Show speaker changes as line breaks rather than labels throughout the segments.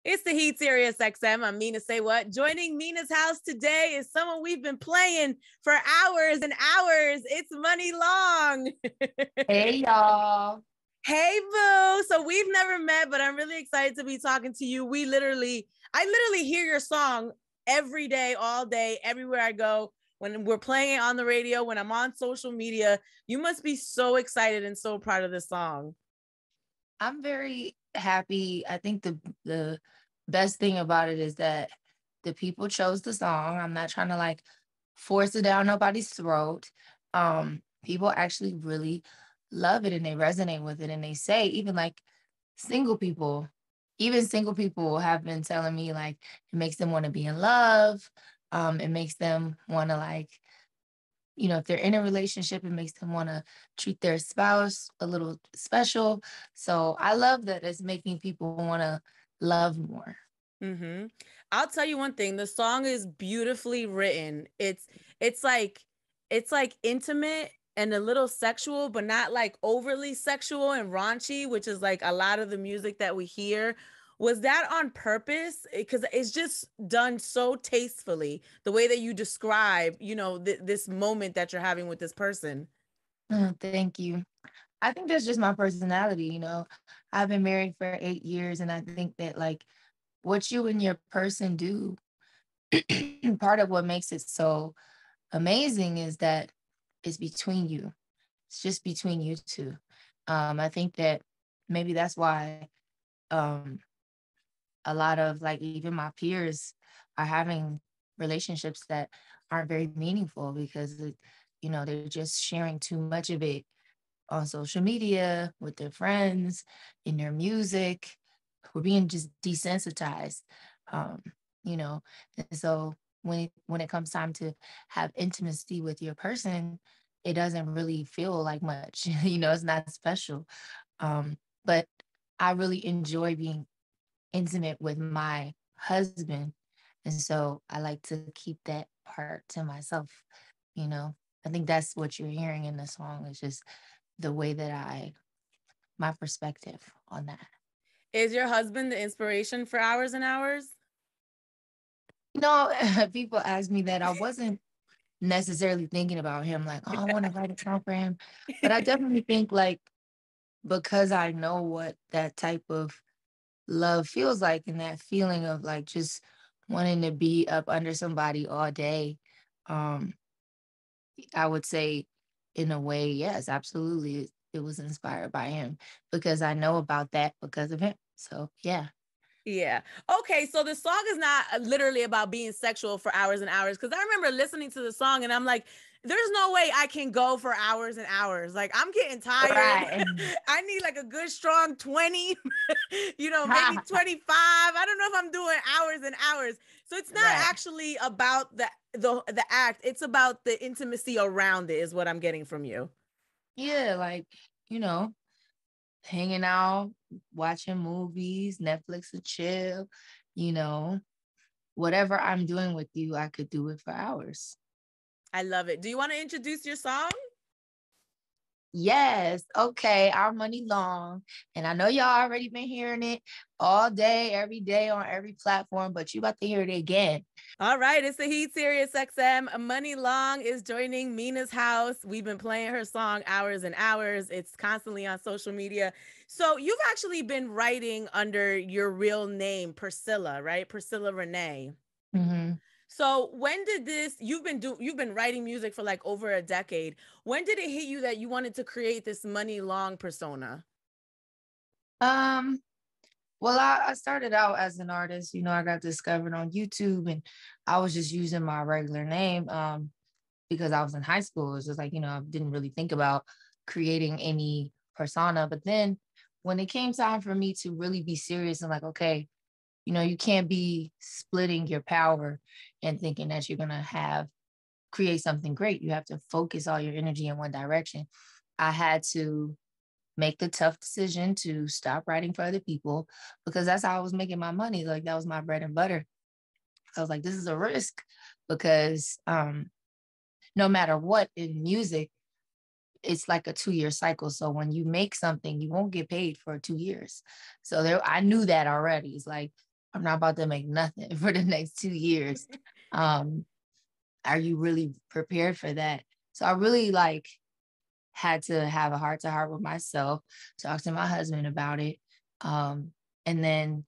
It's the Heat SiriusXM. I'm Mina SayWhat. Joining Mina's house today is someone we've been playing for hours and hours. It's Money Long.
Hey, y'all.
Hey, boo. So we've never met, but I'm really excited to be talking to you. I literally hear your song every day, all day, everywhere I go. When we're playing it on the radio, when I'm on social media, you must be so excited and so proud of this song.
I'm very happy. I think the best thing about it is that the people chose the song. I'm not trying to force it down nobody's throat. People actually really love it and they resonate with it, and they say even single people, single people have been telling me it makes them want to be in love. It makes them want to if they're in a relationship, it makes them want to treat their spouse a little special. So I love that it's making people want to love more.
Mm-hmm. I'll tell you one thing. The song is beautifully written. It's like intimate and a little sexual, but not overly sexual and raunchy, which is a lot of the music that we hear. Was that on purpose? Because it's just done so tastefully, the way that you describe, this moment that you're having with this person.
Thank you. I think that's just my personality. I've been married for 8 years, and I think that what you and your person do, part of what makes it so amazing is that it's between you. It's just between you two. I think that maybe that's why a lot of even my peers are having relationships that aren't very meaningful because they're just sharing too much of it on social media with their friends, in their music. We're being just desensitized, and so when it comes time to have intimacy with your person, it doesn't really feel like much. It's not special. But I really enjoy being intimate with my husband. And so I like to keep that part to myself. I think that's what you're hearing in the song. It's just the way that my perspective on that.
Is your husband the inspiration for Hours and Hours?
People ask me that. I wasn't necessarily thinking about him I want to write a song for him. But I definitely think because I know what that type of love feels like, and that feeling of just wanting to be up under somebody all day, I would say in a way, yes, absolutely. It was inspired by him because I know about that because of him. So yeah.
Yeah. Okay. So the song is not literally about being sexual for hours and hours. Cause I remember listening to the song and I'm like, there's no way I can go for hours and hours. I'm getting tired.
Right.
I need a good strong 20, maybe 25. I don't know if I'm doing hours and hours. So it's not actually about the act. It's about the intimacy around it is what I'm getting from you.
Yeah. Hanging out, watching movies, Netflix and chill, whatever I'm doing with you, I could do it for hours.
I love it. Do you want to introduce your song?
Yes. Okay. Our Money Long. And I know y'all already been hearing it all day, every day on every platform, but you about to hear it again.
All right. It's the Heat SiriusXM. Money Long is joining Mina's house. We've been playing her song Hours and Hours. It's constantly on social media. So you've actually been writing under your real name, Priscilla, right? Priscilla Renee.
Mm-hmm.
So when did you've been writing music for over a decade. When did it hit you that you wanted to create this Money Long persona?
Well, I started out as an artist. I got discovered on YouTube, and I was just using my regular name because I was in high school. It was just I didn't really think about creating any persona. But then when it came time for me to really be serious and okay, you can't be splitting your power and thinking that you're going to create something great. You have to focus all your energy in one direction. I had to make the tough decision to stop writing for other people because that's how I was making my money. That was my bread and butter. I was like, this is a risk because no matter what in music, it's like a 2-year cycle. So when you make something, you won't get paid for 2 years. So I knew that already. It's I'm not about to make nothing for the next 2 years. Are you really prepared for that? So I really like had to have a heart to heart with myself, talk to my husband about it. And then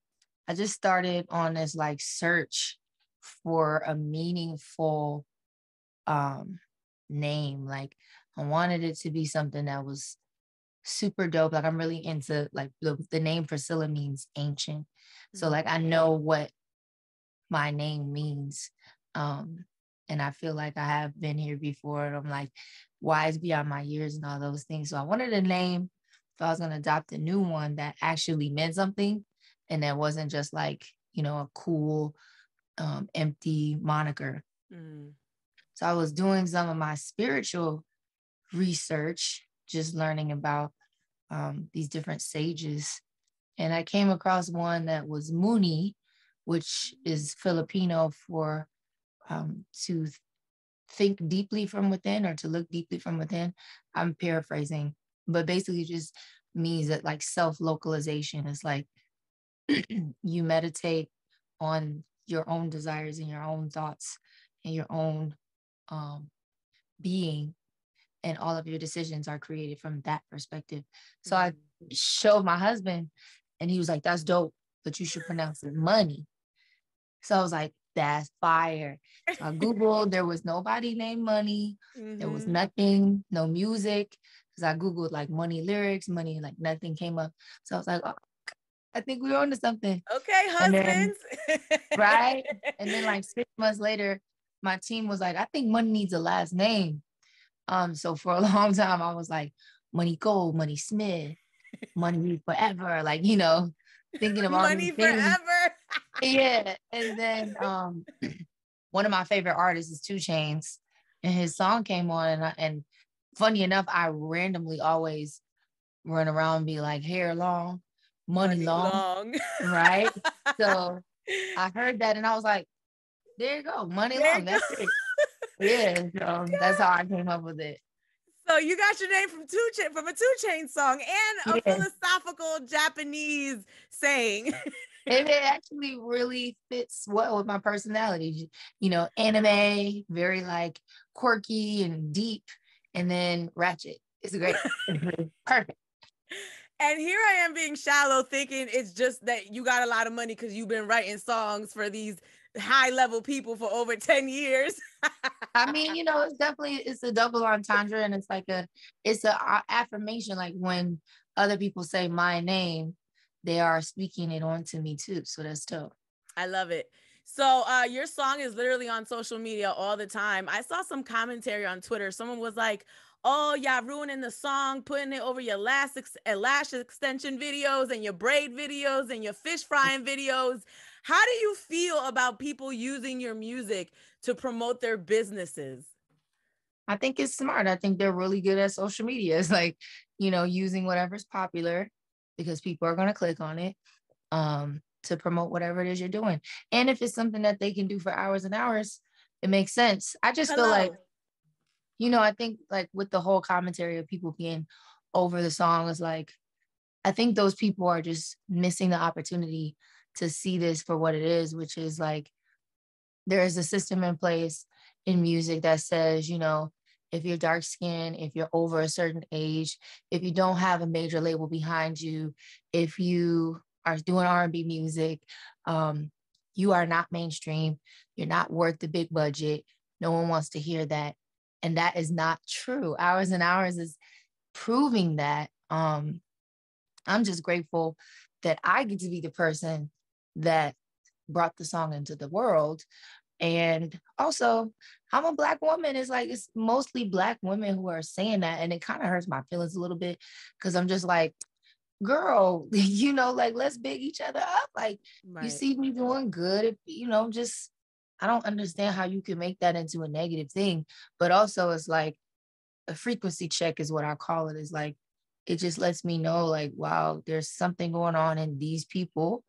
I just started on this like search for a meaningful name. Like I wanted it to be something that was super dope. Like I'm really into like the name Priscilla means ancient. So like I know what my name means. And I feel like I have been here before. And I'm like wise beyond my years and all those things. So I wanted a name if I was going to adopt a new one that actually meant something and that wasn't just like, you know, a cool, empty moniker. So I was doing some of my spiritual research, just learning about these different sages. And I came across one that was Muni, which is Filipino for to think deeply from within or to look deeply from within. I'm paraphrasing, but basically just means that like self-localization is like you meditate on your own desires and your own thoughts and your own being, and all of your decisions are created from that perspective. So I showed my husband and he was like, that's dope, but you should pronounce it money. So I was like, that's fire. So I Googled, there was nobody named Money. There was nothing, no music. Because I Googled like money lyrics, money, like nothing came up. So I was like, oh, I think we're on to something.
Okay, husbands.
Right? And then like 6 months later, my team was like, I think Money needs a last name. So for a long time, I was like, Money Gold, Money Smith, Money Forever, like, you know, thinking of all
Money
these things.
forever.
Yeah. And then one of my favorite artists is 2 Chainz, and his song came on, and funny enough, I randomly always run around and be like, hair long, money long. Right? So I heard that and I was like, there you go, money
There
long. That's it. Yeah. So that's how I came up with it.
So you got your name from a 2 Chainz song and a philosophical Japanese saying.
It actually really fits well with my personality. You know, anime, very like quirky and deep, and then ratchet. It's great. Perfect.
And here I am being shallow, thinking it's just that you got a lot of money because you've been writing songs for these high level people for over 10 years.
I mean, you know, it's a double entendre, and it's like it's a affirmation. Like when other people say my name, they are speaking it onto me too. So that's dope.
I love it. So your song is literally on social media all the time. I saw some commentary on Twitter. Someone was like, oh, yeah, ruining the song, putting it over your lash extension videos and your braid videos and your fish frying videos. How do you feel about people using your music to promote their businesses?
I think it's smart. I think they're really good at social media. It's like, you know, using whatever's popular because people are going to click on it to promote whatever it is you're doing. And if it's something that they can do for hours and hours, it makes sense. I just feel like, you know, I think like with the whole commentary of people being over the song is like, I think those people are just missing the opportunity to see this for what it is, which is like, there is a system in place in music that says, you know, if you're dark skinned, if you're over a certain age, if you don't have a major label behind you, if you are doing R&B music, you are not mainstream. You're not worth the big budget. No one wants to hear that. And that is not true. Hours and Hours is proving that. I'm just grateful that I get to be the person that brought the song into the world. And also, I'm a Black woman. It's like, it's mostly Black women who are saying that. And it kind of hurts my feelings a little bit because I'm just like, girl, you know, like, let's big each other up. Like, you see me doing good. If, you know, just, I don't understand how you can make that into a negative thing. But also, it's like a frequency check is what I call it. Is like, it just lets me know, like, wow, there's something going on in these people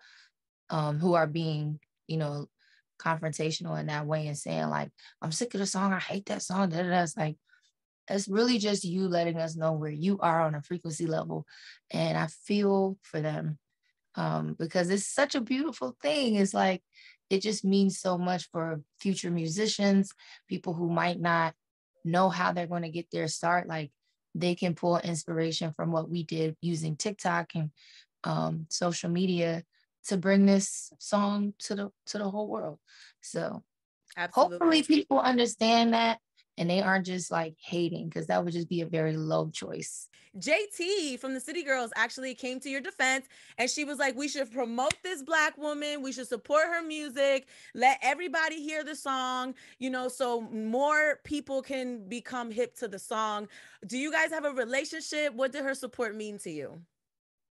who are being, you know, confrontational in that way and saying like, I'm sick of the song, I hate that song. It's like, it's really just you letting us know where you are on a frequency level. And I feel for them. because it's such a beautiful thing. It's like, it just means so much for future musicians, people who might not know how they're going to get their start. Like, they can pull inspiration from what we did using TikTok and social media to bring this song to the whole world. So hopefully
Absolutely.
people understand that and they aren't just like hating, because that would just be a very low choice.
JT from the City Girls actually came to your defense, and she was like, we should promote this Black woman. We should support her music. Let everybody hear the song, so more people can become hip to the song. Do you guys have a relationship? What did her support mean to you?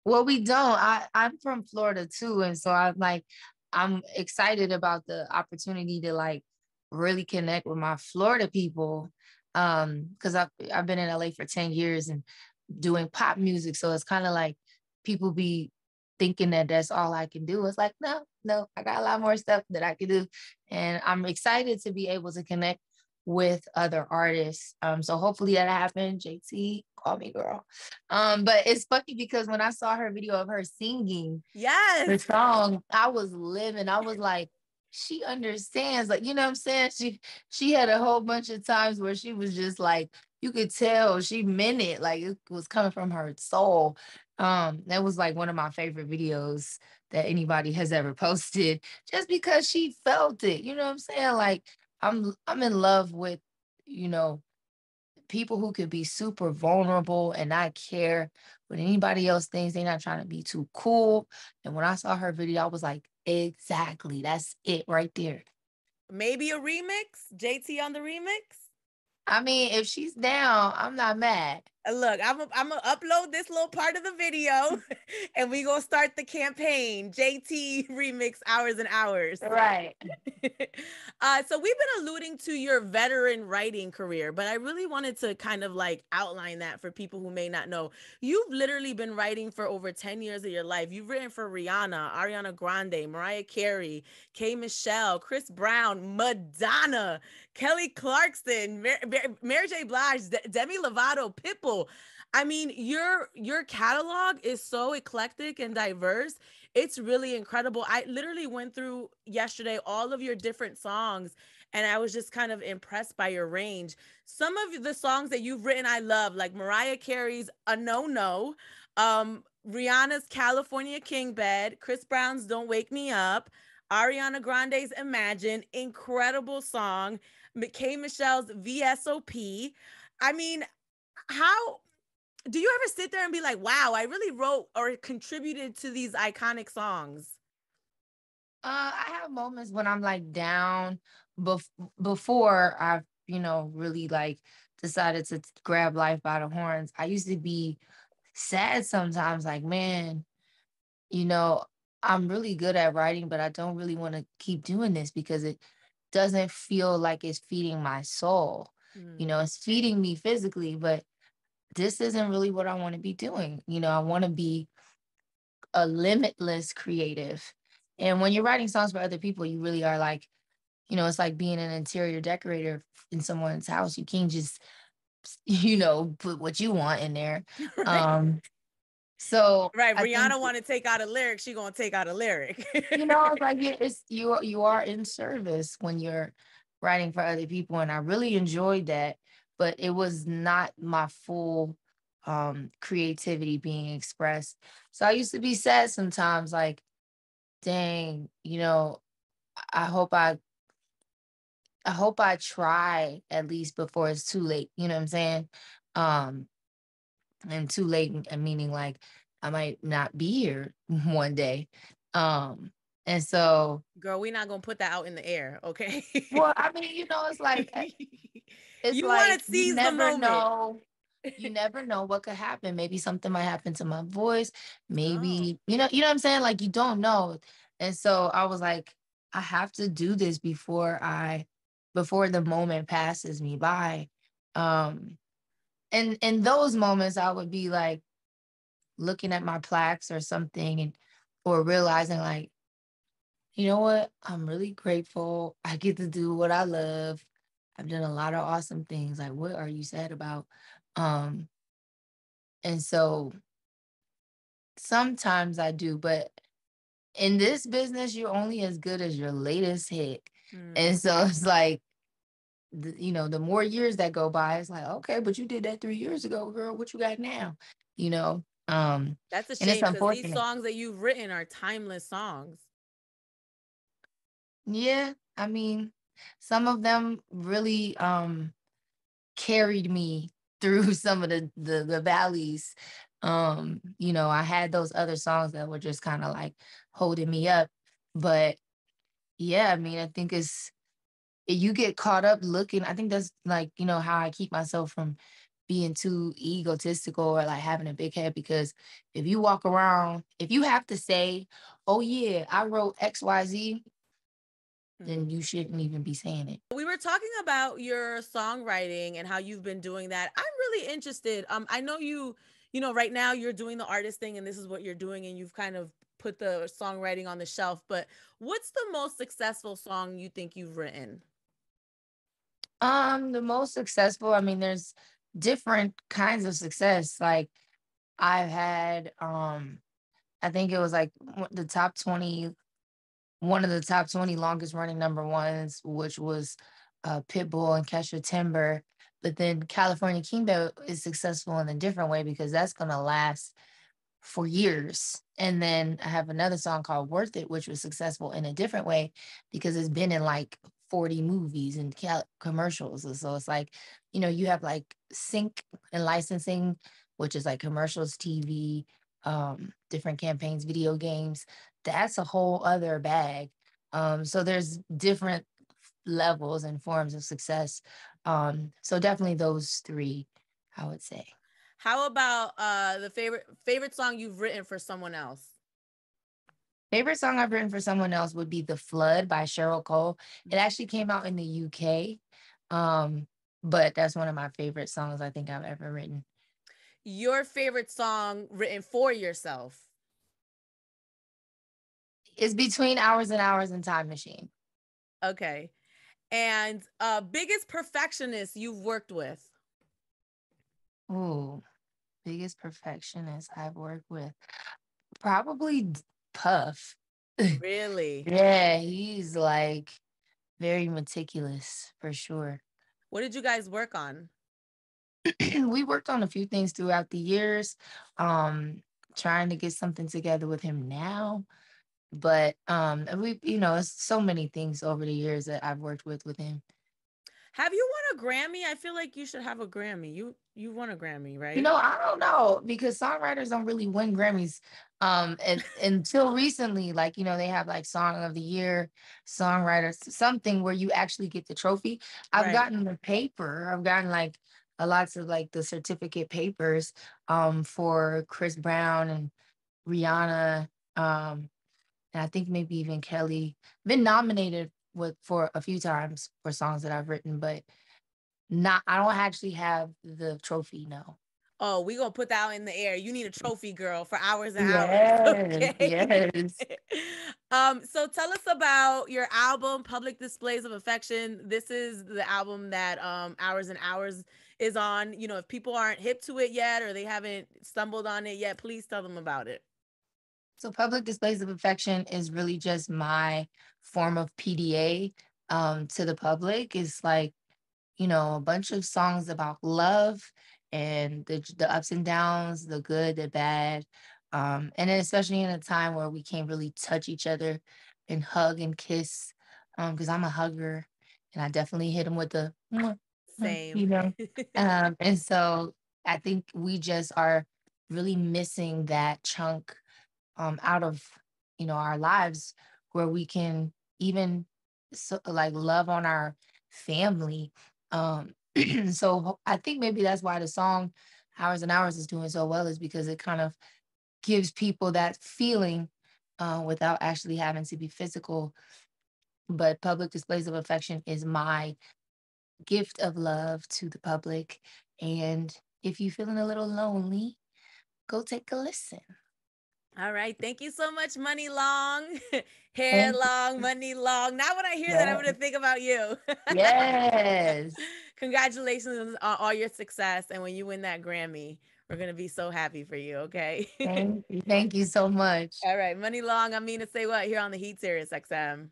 Well, we don't. I'm from Florida too, and so I'm excited about the opportunity to like really connect with my Florida people. Because I've been in LA for 10 years and doing pop music, so it's kind of like people be thinking that that's all I can do. It's like, no, I got a lot more stuff that I can do, and I'm excited to be able to connect with other artists. So hopefully that happens. JT, call me, girl. But it's funny because when I saw her video of her singing the
Yes.
song, I was living. I was like, she understands. Like, you know what I'm saying? She had a whole bunch of times where she was just like, you could tell she meant it. Like, it was coming from her soul. That was like one of my favorite videos that anybody has ever posted, just because she felt it. You know what I'm saying? Like, I'm in love with, you know, people who could be super vulnerable and not care what anybody else thinks. They're not trying to be too cool. And when I saw her video, I was like, exactly, that's it right there.
Maybe a remix? JT on the remix?
I mean, if she's down, I'm not mad.
Look, I'm gonna upload this little part of the video and we gonna start the campaign. JT remix Hours and Hours.
Right.
So we've been alluding to your veteran writing career, but I really wanted to kind of like outline that for people who may not know. You've literally been writing for over 10 years of your life. You've written for Rihanna, Ariana Grande, Mariah Carey, K. Michelle, Chris Brown, Madonna, Kelly Clarkson, Mary J. Blige, Demi Lovato, Pitbull. I mean, your catalog is so eclectic and diverse. It's really incredible. I literally went through yesterday all of your different songs, and I was just kind of impressed by your range. Some of the songs that you've written I love, like Mariah Carey's A No No, Rihanna's California King Bed, Chris Brown's Don't Wake Me Up, Ariana Grande's Imagine, incredible song, K. Michelle's VSOP. I mean, how do you ever sit there and be like, wow, I really wrote or contributed to these iconic songs?
I have moments when I'm like down before I've, really like decided to grab life by the horns. I used to be sad sometimes, like, man, you know, I'm really good at writing, but I don't really want to keep doing this because it doesn't feel like it's feeding my soul.
Mm.
It's feeding me physically, but this isn't really what I want to be doing. I want to be a limitless creative. And when you're writing songs for other people, you really are like, it's like being an interior decorator in someone's house. You can't just, put what you want in there.
Right.
So
Right.
I think,
Rihanna want to take out a lyric, she gonna take out a lyric.
it's like you are in service when you're writing for other people. And I really enjoyed that, but it was not my full creativity being expressed. So I used to be sad sometimes, like, dang, I hope I try at least before it's too late. You know what I'm saying? Um, and too late, meaning like I might not be here one day. Um, and so,
Girl, we not gonna put that out in the air, okay?
well, I mean, it's
You want
like
to seize the moment.
you never know what could happen. Maybe something might happen to my voice.
Oh,
Maybe, you know what I'm saying? Like, you don't know. And so I was like, I have to do this before the moment passes me by. Um, and in those moments, I would be like looking at my plaques or something, or realizing like, you know what? I'm really grateful. I get to do what I love. I've done a lot of awesome things. Like, what are you sad about? Um, and so sometimes I do, but in this business, you're only as good as your latest hit.
Mm,
And so it's like, you know, the more years that go by, it's like, okay, but you did that 3 years ago, girl. What you got now? You know,
that's a
and it's
shame because these
unfortunate.
songs that you've written are timeless songs.
Yeah, I mean, some of them really carried me through some of the valleys. You know, I had those other songs that were just kind of like holding me up. But yeah, I mean, I think it's you get caught up looking. I think that's like, you know, how I keep myself from being too egotistical or like having a big head, because if you walk around, if you have to say, oh yeah, I wrote XYZ, then you shouldn't even be saying it.
We were talking about your songwriting and how you've been doing that. I'm really interested. I know you know, right now you're doing the artist thing and this is what you're doing and you've kind of put the songwriting on the shelf, but what's the most successful song you think you've written?
The most successful, I mean, there's different kinds of success. Like I've had, I think it was like the top 20, one of the top 20 longest running number ones, which was Pitbull and Kesha Timber. But then California Kimbo is successful in a different way because that's gonna last for years. And then I have another song called Worth It, which was successful in a different way because it's been in like 40 movies and commercials. And so it's like, you know, you have like sync and licensing, which is like commercials, TV, different campaigns, video games. That's a whole other bag. So there's different levels and forms of success. So definitely those three, I would say.
How about the favorite song you've written for someone else?
Favorite song I've written for someone else would be The Flood by Cheryl Cole. It actually came out in the UK. Um, but that's one of my favorite songs I think I've ever written.
Your favorite song written for yourself?
It's between Hours and Hours and Time Machine.
Okay. And biggest perfectionist you've worked with?
Ooh, biggest perfectionist I've worked with. Probably Puff.
Really?
Yeah, he's like very meticulous for sure.
What did you guys work on?
We worked on a few things throughout the years. Trying to get something together with him now. But we, you know, it's so many things over the years that I've worked with him.
Have you won a Grammy? I feel like you should have a Grammy. You won a Grammy,
You
right?
know, I don't know because songwriters don't really win Grammys. And until recently, like, you know, they have like Song of the Year, songwriters, something where you actually get the trophy. I've
Right.
gotten the paper. I've gotten like a lots of like the certificate papers for Chris Brown and Rihanna. And I think maybe even Kelly. Been nominated for a few times for songs that I've written, but not I don't actually have the trophy, no.
Oh, we gonna put that in the air. You need a trophy, girl, for hours and hours.
Yes,
Okay.
yes.
So tell us about your album, Public Displays of Affection. This is the album that Hours and Hours is on. You know, if people aren't hip to it yet or they haven't stumbled on it yet, please tell them about it.
So public displays of affection is really just my form of PDA to the public. It's like, you know, a bunch of songs about love and the ups and downs, the good, the bad. And then especially in a time where we can't really touch each other and hug and kiss, because I'm a hugger and I definitely hit him with the, "Mwah, mwah," you
Same.
know. And so I think we just are really missing that chunk out of, you know, our lives where we can even like love on our family. So I think maybe that's why the song Hours and Hours is doing so well, is because it kind of gives people that feeling without actually having to be physical. But public displays of affection is my gift of love to the public. And if you're feeling a little lonely, go take a listen.
All right. Thank you so much, Money Long. Hair
Thank
long, money long. Now, when I hear that, I'm going to
you.
think about you.
Yes.
Congratulations on all your success. And when you win that Grammy, We're gonna be so happy for you. Okay.
Thank you so much.
All right, Money Long. I'm Mina. Say what here on the Heat, SiriusXM.